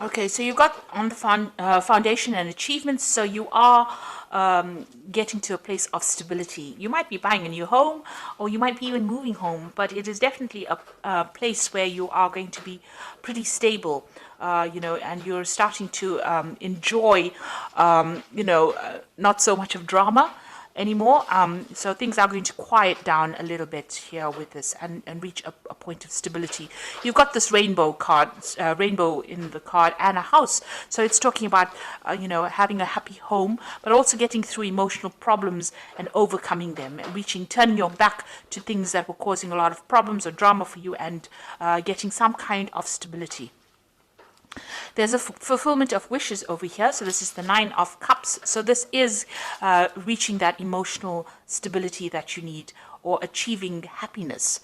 Okay, so you've got on the foundation and achievements, so you are getting to a place of stability. You might be buying a new home, or you might be even moving home, but it is definitely a place where you are going to be pretty stable, and you're starting to enjoy, not so much of drama anymore. So things are going to quiet down a little bit here with this and reach a point of stability. You've got this rainbow card, rainbow in the card, and a house. So it's talking about, having a happy home, but also getting through emotional problems and overcoming them, and turning your back to things that were causing a lot of problems or drama for you, and getting some kind of stability. There's a fulfillment of wishes over here. So this is the Nine of Cups. So this is reaching that emotional stability that you need, or achieving happiness.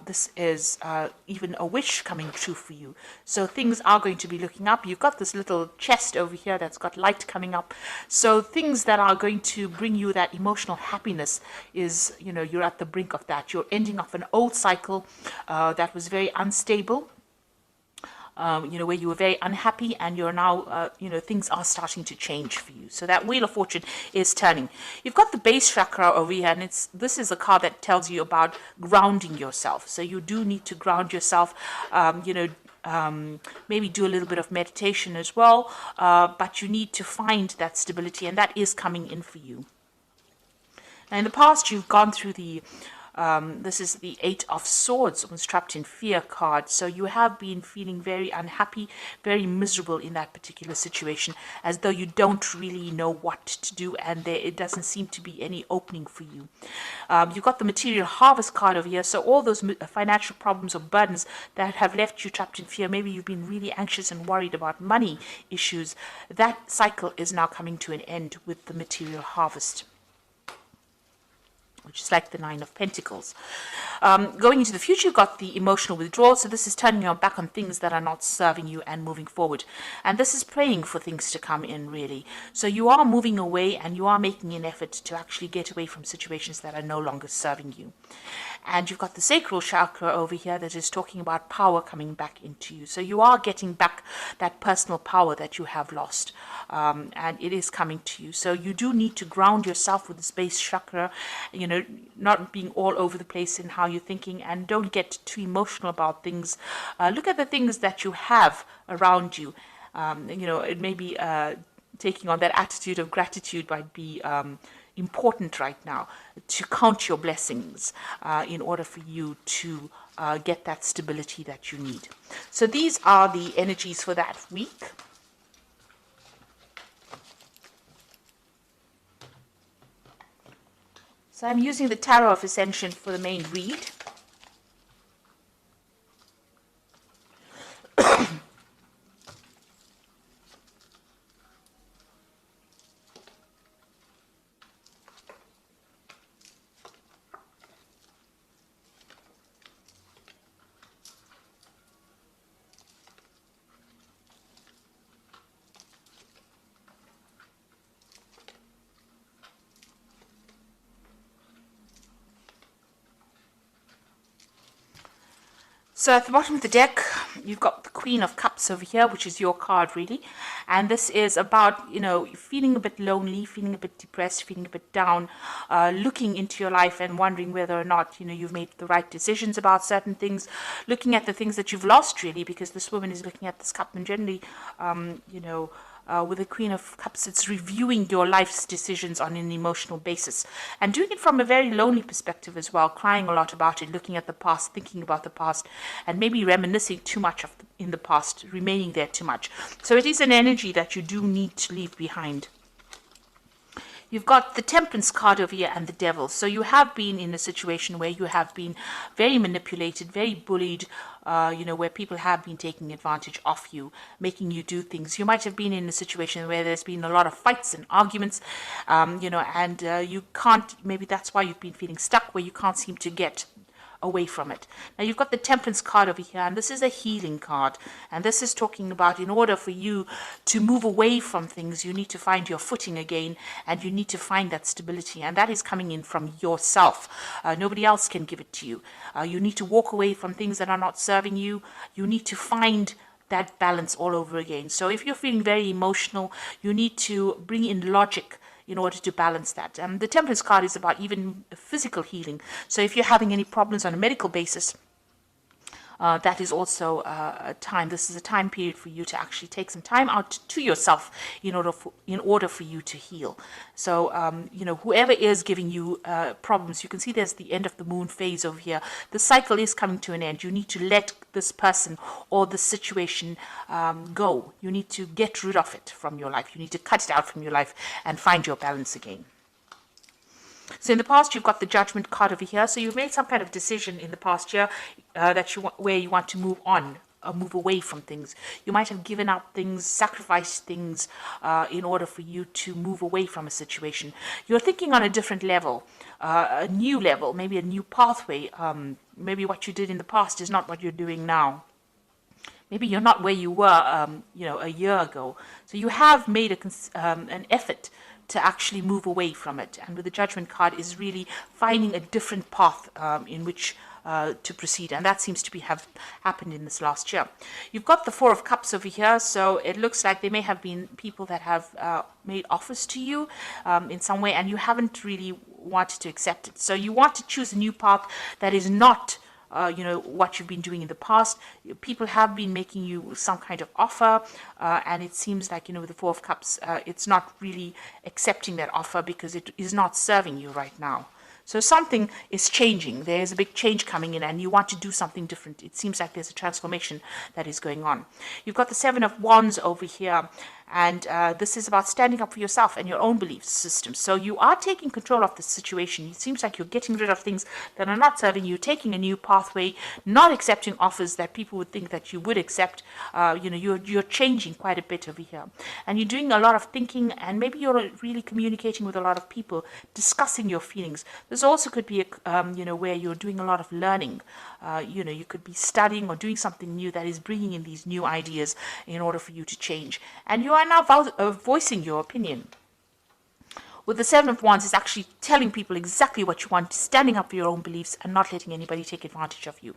This is even a wish coming true for you. So things are going to be looking up. You've got this little chest over here that's got light coming up. So things that are going to bring you that emotional happiness is, you're at the brink of that. You're ending off an old cycle that was very unstable. Where you were very unhappy, and you're now, things are starting to change for you. So that Wheel of Fortune is turning. You've got the base chakra over here, and this is a card that tells you about grounding yourself. So you do need to ground yourself, maybe do a little bit of meditation as well, but you need to find that stability, and that is coming in for you. Now, in the past, you've gone through this is the Eight of Swords, was trapped in fear card. So you have been feeling very unhappy, very miserable in that particular situation, as though you don't really know what to do, and it doesn't seem to be any opening for you. You've got the Material Harvest card over here. So all those financial problems or burdens that have left you trapped in fear, maybe you've been really anxious and worried about money issues, that cycle is now coming to an end with the Material Harvest, which is like the Nine of Pentacles. Going into the future, you've got the emotional withdrawal. So this is turning your back on things that are not serving you and moving forward. And this is praying for things to come in, really. So you are moving away, and you are making an effort to actually get away from situations that are no longer serving you. And you've got the sacral chakra over here that is talking about power coming back into you. So you are getting back that personal power that you have lost. And it is coming to you. So you do need to ground yourself with the base chakra, not being all over the place in how you're thinking, and don't get too emotional about things. Look at the things that you have around you. It may be taking on that attitude of gratitude might be important right now, to count your blessings in order for you to get that stability that you need. So these are the energies for that week. So I'm using the Tarot of Ascension for the main read. So at the bottom of the deck, you've got the Queen of Cups over here, which is your card, really. And this is about, feeling a bit lonely, feeling a bit depressed, feeling a bit down, looking into your life and wondering whether or not, you've made the right decisions about certain things, looking at the things that you've lost, really, because this woman is looking at this cup, and generally, with the Queen of Cups, it's reviewing your life's decisions on an emotional basis, and doing it from a very lonely perspective as well, crying a lot about it, looking at the past, thinking about the past, and maybe reminiscing too much in the past, remaining there too much. So it is an energy that you do need to leave behind. You've got the Temperance card over here and the Devil. So you have been in a situation where you have been very manipulated, very bullied, where people have been taking advantage of you, making you do things. You might have been in a situation where there's been a lot of fights and arguments, and you can't, maybe that's why you've been feeling stuck, where you can't seem to get away from it. Now you've got the Temperance card over here, and this is a healing card, and this is talking about, in order for you to move away from things, you need to find your footing again, and you need to find that stability, and that is coming in from yourself. Nobody else can give it to you. You need to walk away from things that are not serving you. You need to find that balance all over again. So if you're feeling very emotional, you need to bring in logic in order to balance that. The Temperance card is about even physical healing. So if you're having any problems on a medical basis, that is also a time. This is a time period for you to actually take some time out to yourself in order for you to heal. So whoever is giving you problems, you can see there's the end of the moon phase over here. The cycle is coming to an end. You need to let this person or the situation go. You need to get rid of it from your life. You need to cut it out from your life and find your balance again. So in the past, you've got the Judgment card over here. So you've made some kind of decision in the past year where you want to move on, or move away from things. You might have given up things, sacrificed things in order for you to move away from a situation. You're thinking on a different level, a new level, maybe a new pathway. Maybe what you did in the past is not what you're doing now. Maybe you're not where you were, a year ago. So you have made an effort to actually move away from it. And with the Judgment card is really finding a different path in which to proceed. And that seems to have happened in this last year. You've got the Four of Cups over here. So it looks like there may have been people that have made offers to you in some way, and you haven't really wanted to accept it. So you want to choose a new path that is not what you've been doing in the past. People have been making you some kind of offer, and it seems like, with the Four of Cups, it's not really accepting that offer because it is not serving you right now. So something is changing. There's a big change coming in and you want to do something different. It seems like there's a transformation that is going on. You've got the Seven of Wands over here. And this is about standing up for yourself and your own belief system. So you are taking control of the situation. It seems like you're getting rid of things that are not serving you, taking a new pathway, not accepting offers that people would think that you would accept. You're changing quite a bit over here. And you're doing a lot of thinking, and maybe you're really communicating with a lot of people, discussing your feelings. This also could be, where you're doing a lot of learning. You could be studying or doing something new that is bringing in these new ideas in order for you to change. And you are now voicing your opinion. With the Seven of Wands, it's actually telling people exactly what you want, standing up for your own beliefs and not letting anybody take advantage of you.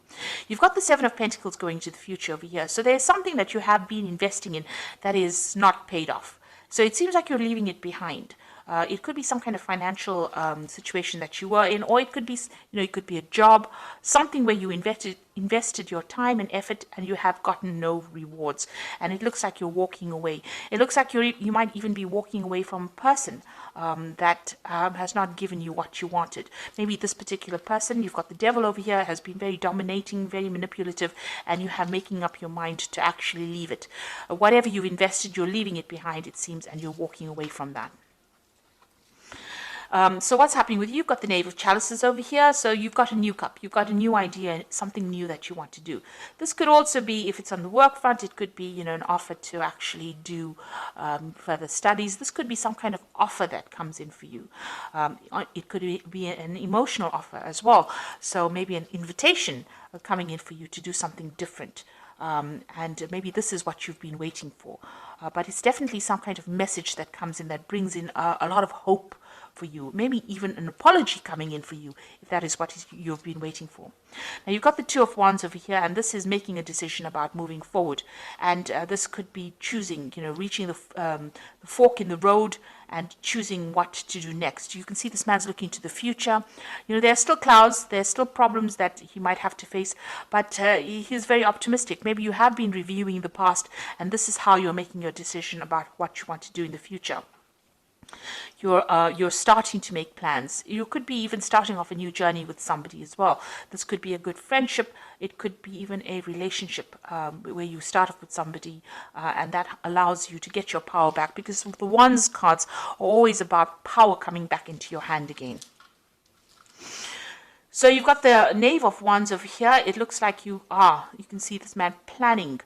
You've got the Seven of Pentacles going to the future over here. So there's something that you have been investing in that is not paid off. So it seems like you're leaving it behind. It could be some kind of financial situation that you were in, or it could be, it could be a job, something where you invested your time and effort and you have gotten no rewards. And it looks like you're walking away. It looks like you might even be walking away from a person that has not given you what you wanted. Maybe this particular person, you've got the Devil over here, has been very dominating, very manipulative, and you have making up your mind to actually leave it. Whatever you've invested, you're leaving it behind, it seems, and you're walking away from that. So what's happening with you? You've got the Knave of Chalices over here. So you've got a new cup. You've got a new idea, something new that you want to do. This could also be, if it's on the work front, it could be, an offer to actually do further studies. This could be some kind of offer that comes in for you. It could be an emotional offer as well. So maybe an invitation coming in for you to do something different. And maybe this is what you've been waiting for. But it's definitely some kind of message that comes in that brings in a lot of hope for you, maybe even an apology coming in for you, if that is what you've been waiting for. Now you've got the Two of Wands over here, and this is making a decision about moving forward. And this could be choosing, reaching the fork in the road and choosing what to do next. You can see this man's looking to the future. There are still clouds, there's still problems that he might have to face, but he's very optimistic. Maybe you have been reviewing the past, and this is how you're making your decision about what you want to do in the future. You're starting to make plans. You could be even starting off a new journey with somebody as well. This could be a good friendship. It could be even a relationship where you start off with somebody and that allows you to get your power back, because the Wands cards are always about power coming back into your hand again. So you've got the Knave of Wands over here. It looks like you can see this man planning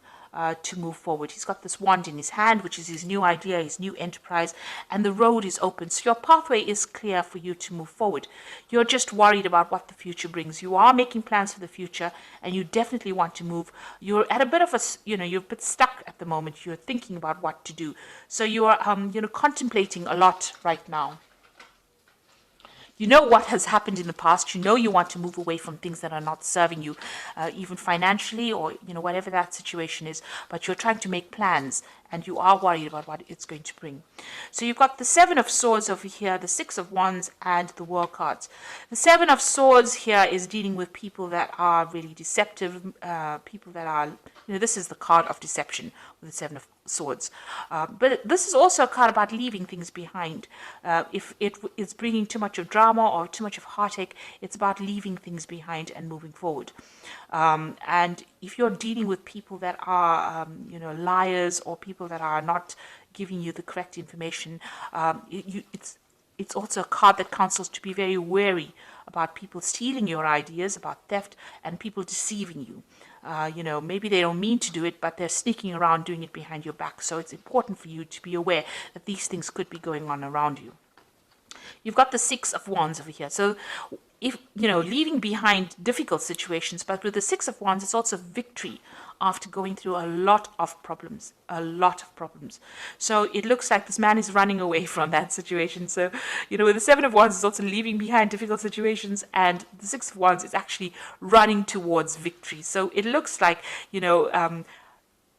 to move forward. He's got this wand in his hand, which is his new idea, his new enterprise, and the road is open. So your pathway is clear for you to move forward. You're just worried about what the future brings. You are making plans for the future, and you definitely want to move. You're at a bit of you're a bit stuck at the moment. You're thinking about what to do. So you are, contemplating a lot right now. You know what has happened in the past. You know you want to move away from things that are not serving you, even financially, or whatever that situation is. But you're trying to make plans, and you are worried about what it's going to bring. So you've got the Seven of Swords over here, the Six of Wands, and the World cards. The Seven of Swords here is dealing with people that are really deceptive, people that are, this is the card of deception with the Seven of Swords. But this is also a card about leaving things behind. If it is bringing too much of drama or too much of heartache, it's about leaving things behind and moving forward. And if you're dealing with people that are, liars, or people that are not giving you the correct information, it's also a card that counsels to be very wary about people stealing your ideas, about theft, and people deceiving you. Maybe they don't mean to do it, but they're sneaking around doing it behind your back. So it's important for you to be aware that these things could be going on around you. You've got the Six of Wands over here. So if, leaving behind difficult situations, but with the Six of Wands, it's also victory after going through a lot of problems, So it looks like this man is running away from that situation. So, with the Seven of Wands, it's also leaving behind difficult situations, and the Six of Wands is actually running towards victory. So it looks like,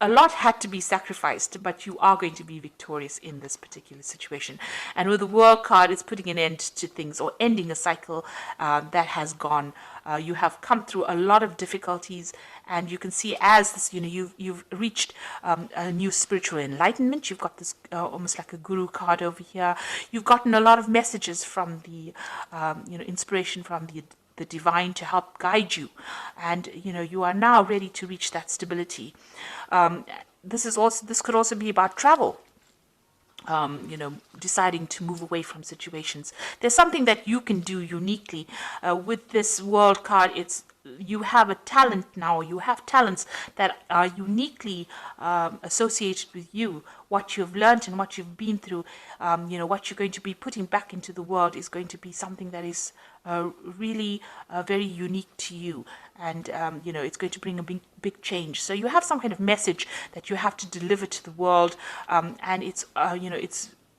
a lot had to be sacrificed, but you are going to be victorious in this particular situation. And with the World card, it's putting an end to things, or ending a cycle that has gone. You have come through a lot of difficulties, and you can see as this, you've reached a new spiritual enlightenment. You've got this almost like a guru card over here. You've gotten a lot of messages from the, inspiration from the divine to help guide you, and you are now ready to reach that stability. This could also be about travel. Deciding to move away from situations. There's something that you can do uniquely with this World card. You have a talent now. You have talents that are uniquely associated with you. What you've learned and what you've been through, what you're going to be putting back into the world is going to be something that is really very unique to you, and it's going to bring a big change. So you have some kind of message that you have to deliver to the world, and it's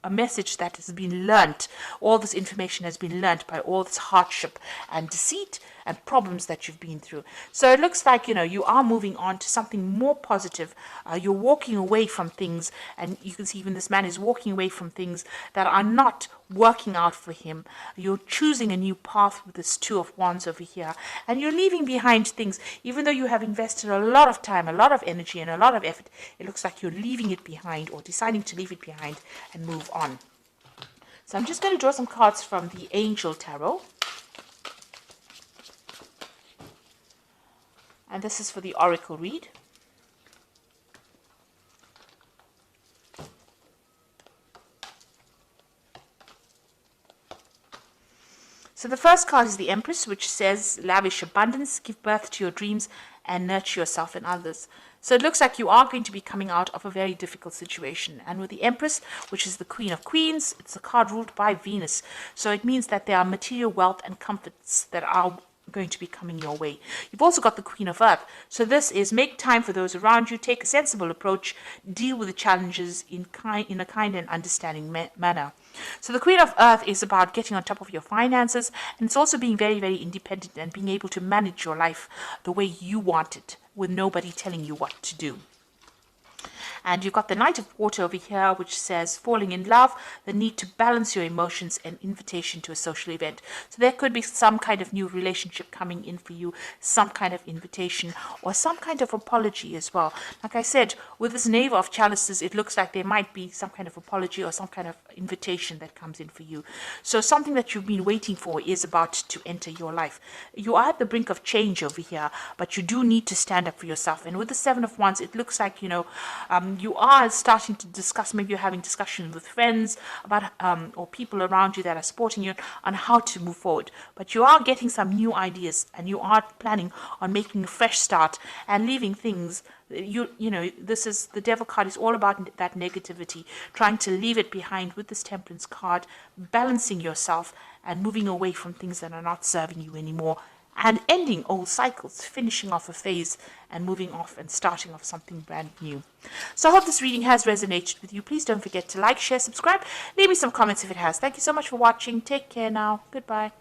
a message that has been learnt. All this information has been learnt by all this hardship and deceit and problems that you've been through. So it looks like, you are moving on to something more positive. You're walking away from things, and you can see even this man is walking away from things that are not working out for him. You're choosing a new path with this Two of Wands over here, and you're leaving behind things. Even though you have invested a lot of time, a lot of energy, and a lot of effort, it looks like you're leaving it behind, or deciding to leave it behind and move on. So I'm just going to draw some cards from the Angel Tarot. And this is for the Oracle read. So the first card is the Empress, which says, lavish abundance, give birth to your dreams, and nurture yourself and others. So it looks like you are going to be coming out of a very difficult situation. And with the Empress, which is the Queen of Queens, it's a card ruled by Venus. So it means that there are material wealth and comforts that are going to be coming your way. You've also got the Queen of Earth. So this is make time for those around you, take a sensible approach, deal with the challenges in a kind and understanding manner. So the Queen of Earth is about getting on top of your finances, and it's also being very, very independent and being able to manage your life the way you want it, with nobody telling you what to do. And you've got the Knight of Water over here, which says falling in love, the need to balance your emotions, and invitation to a social event. So there could be some kind of new relationship coming in for you, some kind of invitation, or some kind of apology as well. Like I said, with this Knave of Chalices, it looks like there might be some kind of apology or some kind of invitation that comes in for you. So something that you've been waiting for is about to enter your life. You are at the brink of change over here, but you do need to stand up for yourself. And with the Seven of Wands, it looks like, you are starting to discuss, maybe you're having discussions with friends about or people around you that are supporting you on how to move forward. But you are getting some new ideas, and you are planning on making a fresh start and leaving things. This is the Devil card is all about that negativity, trying to leave it behind with this Temperance card, balancing yourself and moving away from things that are not serving you anymore. and ending old cycles, finishing off a phase and moving off and starting off something brand new. So I hope this reading has resonated with you. Please don't forget to like, share, subscribe. Leave me some comments if it has. Thank you so much for watching. Take care now. Goodbye.